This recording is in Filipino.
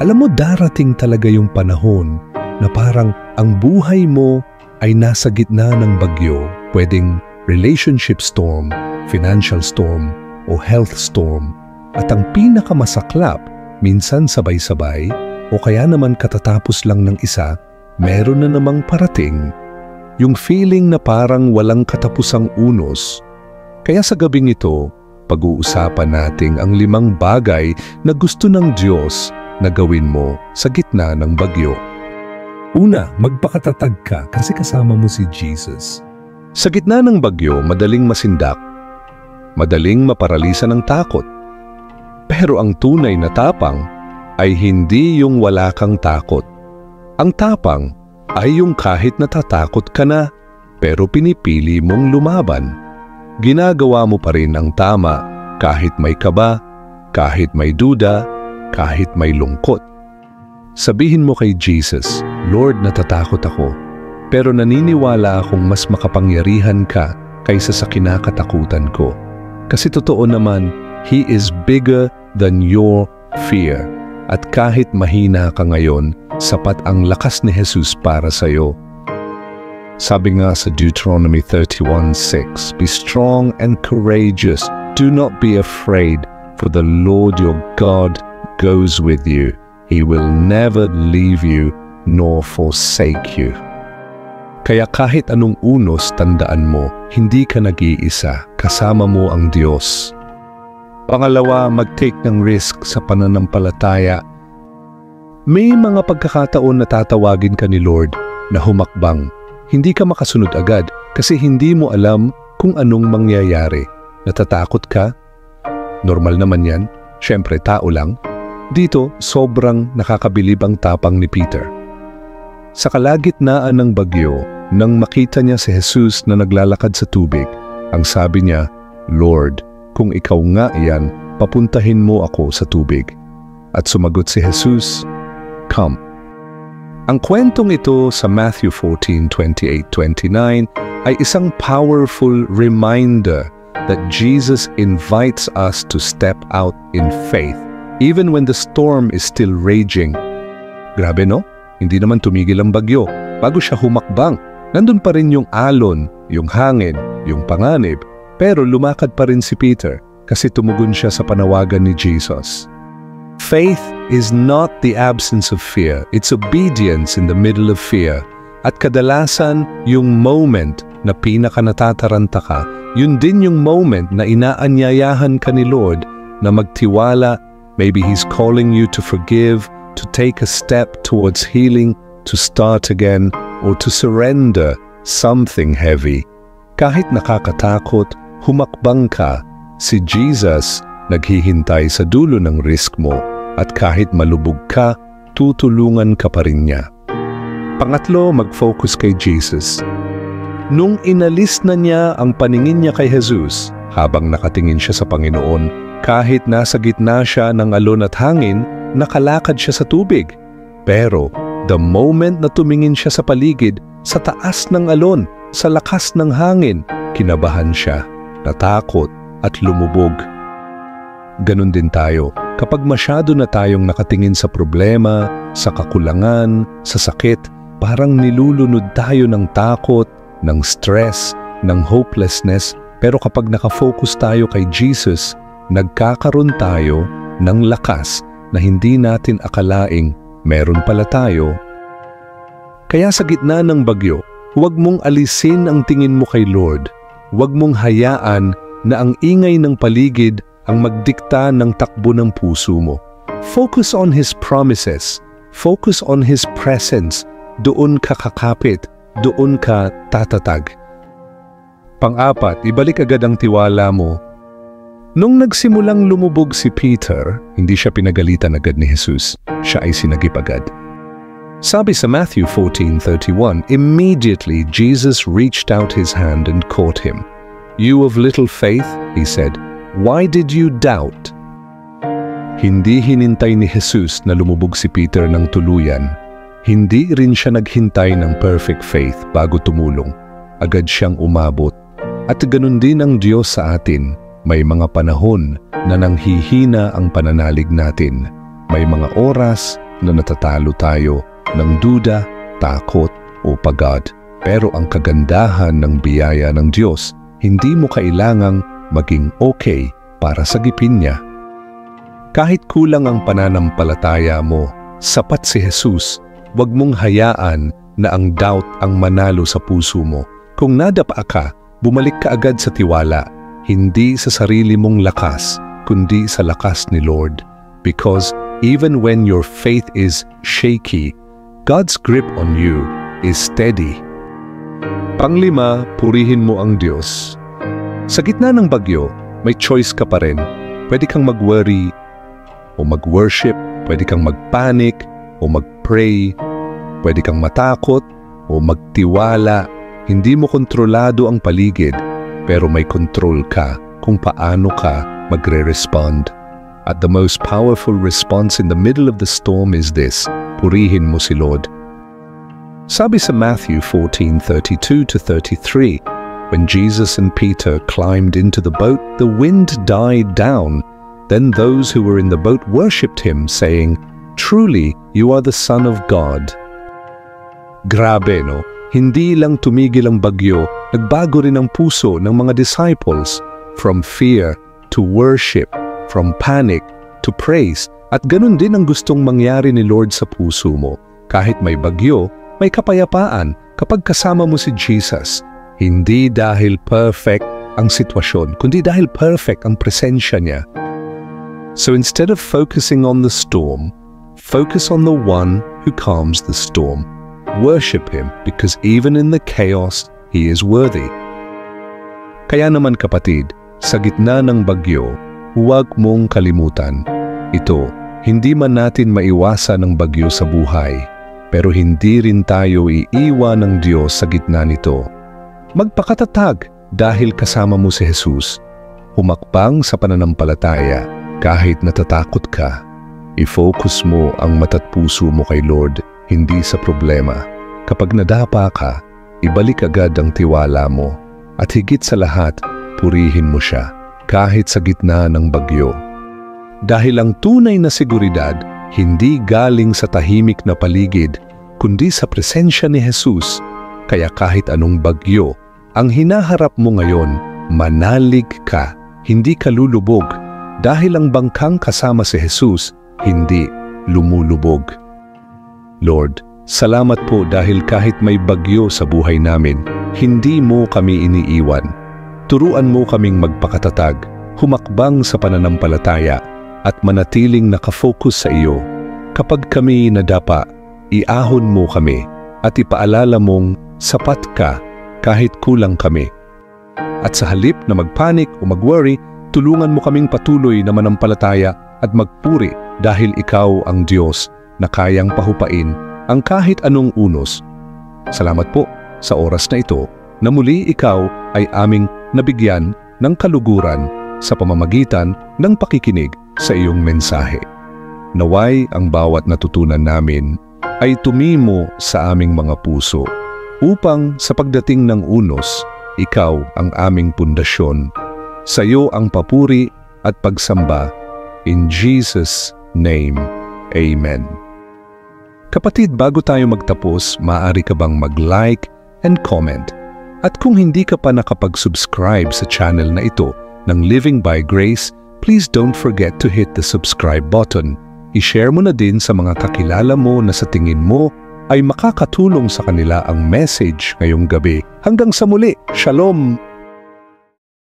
Alam mo, darating talaga yung panahon na parang ang buhay mo ay nasa gitna ng bagyo. Pwedeng relationship storm, financial storm, o health storm. At ang pinakamasaklap, minsan sabay-sabay, o kaya naman katatapos lang ng isa, meron na namang parating. Yung feeling na parang walang katapusang unos. Kaya sa gabing ito, pag-uusapan natin ang 5 bagay na gusto ng Diyos na gawin mo sa gitna ng bagyo. Una, magpakatatag ka kasi kasama mo si Jesus. Sa gitna ng bagyo, madaling masindak, madaling maparalisa ng takot. Pero ang tunay na tapang ay hindi yung wala kang takot. Ang tapang ay yung kahit natatakot ka na, pero pinipili mong lumaban. Ginagawa mo pa rin ang tama kahit may kaba, kahit may duda, kahit may lungkot. Sabihin mo kay Jesus, Lord, natatakot ako, pero naniniwala akong mas makapangyarihan ka kaysa sa kinakatakutan ko. Kasi totoo naman, He is bigger than your fear. At kahit mahina ka ngayon, sapat ang lakas ni Jesus para sa iyo. Sabi nga sa Deuteronomy 31:6, Be strong and courageous. Do not be afraid, for the Lord your God goes with you. He will never leave you nor forsake you. Kaya kahit anong unos, tandaan mo, hindi ka nag-iisa, kasama mo ang Diyos. Pangalawa, mag-take ng risk sa pananampalataya. May mga pagkakataon na tatawagin ka ni Lord na humakbang. Hindi ka makasunod agad kasi hindi mo alam kung anong mangyayari. Natatakot ka? Normal naman yan. Siyempre, tao lang. Dito, sobrang nakakabilib ang tapang ni Peter. Sa kalagitnaan ng bagyo, nang makita niya si Jesus na naglalakad sa tubig, ang sabi niya, Lord, kung ikaw nga iyan, papuntahin mo ako sa tubig. At sumagot si Jesus, Come. Ang kwentong ito sa Matthew 14:28-29 ay isang powerful reminder that Jesus invites us to step out in faith even when the storm is still raging. Grabe no? Hindi naman tumigil ang bagyo. Bago siya humakbang, nandun pa rin yung alon, yung hangin, yung panganib, pero lumakad pa rin si Peter kasi tumugon siya sa panawagan ni Jesus. Faith is not the absence of fear. It's obedience in the middle of fear. At kadalasan, yung moment na pinaka-natataranta ka, yun din yung moment na inaanyayahan ka ni Lord na magtiwala. Maybe He's calling you to forgive, to take a step towards healing, to start again, or to surrender something heavy. Kahit nakakatakot, humakbang ka. Si Jesus naghihintay sa dulo ng risk mo at kahit malubog ka, tutulungan ka pa rin niya. Pangatlo, mag-focus kay Jesus. Nung inalis na niya ang paningin niya kay Jesus, habang nakatingin siya sa Panginoon, kahit nasa gitna siya ng alon at hangin, nakalakad siya sa tubig. Pero the moment na tumingin siya sa paligid, sa taas ng alon, sa lakas ng hangin, kinabahan siya, natakot at lumubog. Ganon din tayo. Kapag masyado na tayong nakatingin sa problema, sa kakulangan, sa sakit, parang nilulunod tayo ng takot, ng stress, ng hopelessness. Pero kapag nakafocus tayo kay Jesus, nagkakaroon tayo ng lakas na hindi natin akalaing meron pala tayo. Kaya sa gitna ng bagyo, huwag mong alisin ang tingin mo kay Lord. Huwag mong hayaan na ang ingay ng paligid ang magdikta ng takbo ng puso mo. Focus on His promises. Focus on His presence. Doon ka kakapit. Doon ka tatatag. Pang-apat, ibalik agad ang tiwala mo. Nung nagsimulang lumubog si Peter, hindi siya pinagalitan agad ni Jesus. Siya ay sinagip agad. Sabi sa Matthew 14:31, Immediately Jesus reached out His hand and caught him. You of little faith, He said, Why did you doubt? Hindi hinintay ni Jesus na lumubog si Peter ng tuluyan. Hindi rin siya naghintay ng perfect faith bago tumulong. Agad siyang umabot. At ganun din ang Diyos sa atin. May mga panahon na nanghihina ang pananalig natin. May mga oras na natatalo tayo ng duda, takot o pagod. Pero ang kagandahan ng biyaya ng Diyos, hindi mo kailangang maging okay para sagipin niya. Kahit kulang ang pananampalataya mo, sapat si Jesus. Huwag mong hayaan na ang doubt ang manalo sa puso mo. Kung nadapa ka, bumalik ka agad sa tiwala, hindi sa sarili mong lakas, kundi sa lakas ni Lord. Because even when your faith is shaky, God's grip on you is steady. Panglima, purihin mo ang Diyos. Sa gitna ng bagyo, may choice ka pa rin. Pwede kang mag-worry o mag-worship, pwede kang mag-panic o mag-pray, pwede kang matakot o magtiwala. Hindi mo kontrolado ang paligid, pero may control ka kung paano ka magre-respond. At the most powerful response in the middle of the storm is this: purihin mo si Lord. Sabi sa Matthew 14:32-33, when Jesus and Peter climbed into the boat, the wind died down. Then those who were in the boat worshipped him, saying, "Truly, you are the Son of God." Grabe, no? Hindi lang tumigil ang bagyo, nagbago rin ang puso ng mga disciples. From fear to worship, from panic to praise. At ganun din ang gustong mangyari ni Lord sa puso mo. Kahit may bagyo, may kapayapaan kapag kasama mo si Jesus. Hindi dahil perfect ang sitwasyon, kundi dahil perfect ang presensya niya. So instead of focusing on the storm, focus on the one who calms the storm. Worship him because even in the chaos, he is worthy. Kaya naman kapatid, sa gitna ng bagyo, huwag mong kalimutan. Ito, hindi man natin maiwasan ang bagyo sa buhay, pero hindi rin tayo iiwan ng Diyos sa gitna nito. Magpakatatag dahil kasama mo si Jesus. Humakbang sa pananampalataya kahit natatakot ka. I-focus mo ang mata't puso mo kay Lord, hindi sa problema. Kapag nadapa ka, ibalik agad ang tiwala mo. At higit sa lahat, purihin mo siya kahit sa gitna ng bagyo. Dahil ang tunay na seguridad, hindi galing sa tahimik na paligid, kundi sa presensya ni Jesus. Kaya kahit anong bagyo, ang hinaharap mo ngayon, manalig ka, hindi ka lulubog. Dahil ang bangkang kasama si Jesus, hindi lumulubog. Lord, salamat po dahil kahit may bagyo sa buhay namin, hindi mo kami iniiwan. Turuan mo kaming magpakatatag, humakbang sa pananampalataya, at manatiling nakafocus sa iyo. Kapag kami nadapa, iahon mo kami at ipaalala mong sapat ka kahit kulang kami. At sa halip na magpanik o magworry, tulungan mo kaming patuloy na manampalataya at magpuri dahil ikaw ang Diyos na kayang pahupain ang kahit anong unos. Salamat po sa oras na ito na muli ikaw ay aming nabigyan ng kaluguran sa pamamagitan ng pakikinig sa iyong mensahe. Naway ang bawat natutunan namin ay tumimo sa aming mga puso upang sa pagdating ng unos, ikaw ang aming pundasyon. Sa iyo ang papuri at pagsamba. In Jesus' name, Amen. Kapatid, bago tayo magtapos, maaari ka bang mag-like and comment? At kung hindi ka pa nakapag-subscribe sa channel na ito ng Living by Grace, please don't forget to hit the subscribe button. I-share mo na din sa mga kakilala mo na sa tingin mo ay makakatulong sa kanila ang message ngayong gabi. Hanggang sa muli, Shalom!